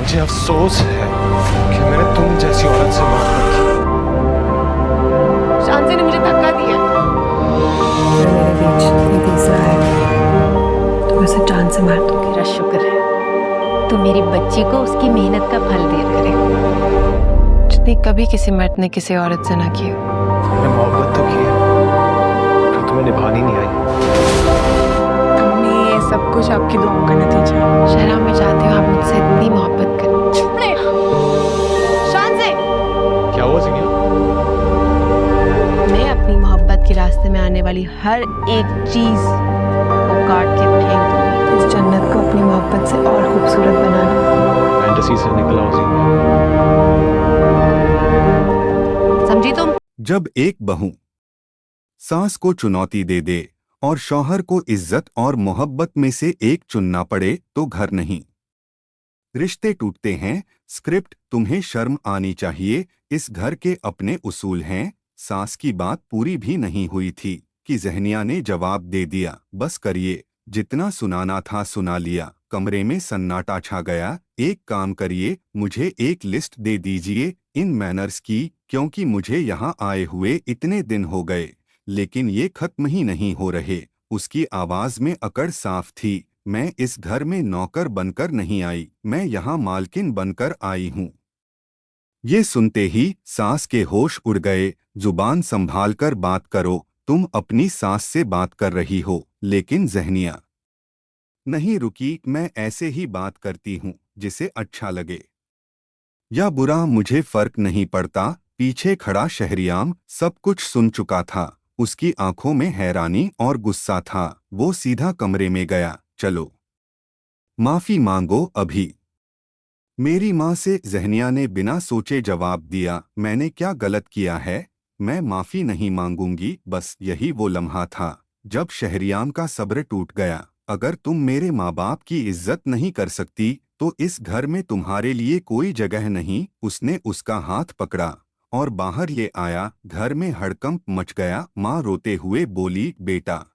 मुझे अफसोस है कि मैंने तुम जैसी औरत से मोहब्बत की। शांति ने मुझे धक्का दिया। मेरे बीच इतनी तीसरा है तो उसे जान से मार दूंगी। तेरा शुक्र है तू मेरी बच्ची को उसकी मेहनत का फल दिया करे, जितनी कभी किसी मर्द ने किसी औरत से ना की। तुमने मोहब्बत तो की है, जो तुम्हें निभानी नहीं आई। अम्मी, ये सब कुछ आपकी दुआओं का नतीजा है। शहरा में चाहती हूँ आप मुझसे इतनी मोहब्बत करें। शान से क्या हुआ सिंगिया? मैं अपनी मोहब्बत के रास्ते में आने वाली हर एक चीज को काट के फेंक दूंगी। इस जन्नत को अपनी मोहब्बत से और खूबसूरत बनाना। फैंटेसी से निकल आओ सिंगिया। समझी तुम? जब एक बहू सास को चुनौती दे दे और शौहर को इज्जत और मोहब्बत में से एक चुनना पड़े तो घर नहीं, रिश्ते टूटते हैं। स्क्रिप्ट तुम्हें शर्म आनी चाहिए, इस घर के अपने उसूल हैं। सास की बात पूरी भी नहीं हुई थी कि जहनिया ने जवाब दे दिया, बस करिए, जितना सुनाना था सुना लिया। कमरे में सन्नाटा छा गया। एक काम करिए, मुझे एक लिस्ट दे दीजिए इन मैनर्स की, क्योंकि मुझे यहाँ आए हुए इतने दिन हो गए लेकिन ये खत्म ही नहीं हो रहे। उसकी आवाज में अकड़ साफ थी। मैं इस घर में नौकर बनकर नहीं आई, मैं यहाँ मालकिन बनकर आई हूँ। ये सुनते ही सास के होश उड़ गए। जुबान संभाल कर बात करो, तुम अपनी सास से बात कर रही हो। लेकिन जहनिया नहीं रुकी। मैं ऐसे ही बात करती हूँ जिसे अच्छा लगे या बुरा, मुझे फर्क नहीं पड़ता। पीछे खड़ा शहरियाम सब कुछ सुन चुका था। उसकी आंखों में हैरानी और गुस्सा था। वो सीधा कमरे में गया। चलो माफी मांगो अभी। मेरी माँ से, जहनिया ने बिना सोचे जवाब दिया। मैंने क्या गलत किया है? मैं माफी नहीं मांगूंगी। बस यही वो लम्हा था जब शहरियाम का सब्र टूट गया। अगर तुम मेरे माँ बाप की इज्जत नहीं कर सकती तो इस घर में तुम्हारे लिए कोई जगह नहीं। उसने उसका हाथ पकड़ा और बाहर ले आया। घर में हड़कंप मच गया। माँ रोते हुए बोली, बेटा,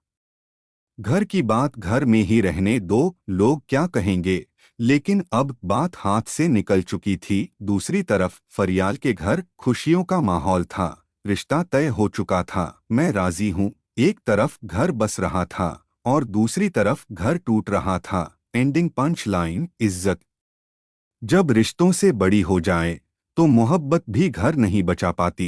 घर की बात घर में ही रहने दो, लोग क्या कहेंगे। लेकिन अब बात हाथ से निकल चुकी थी। दूसरी तरफ फरियाल के घर खुशियों का माहौल था। रिश्ता तय हो चुका था। मैं राजी हूँ। एक तरफ घर बस रहा था और दूसरी तरफ घर टूट रहा था। एंडिंग पंच लाइन, इज्जत जब रिश्तों से बड़ी हो जाए तो मोहब्बत भी घर नहीं बचा पाती।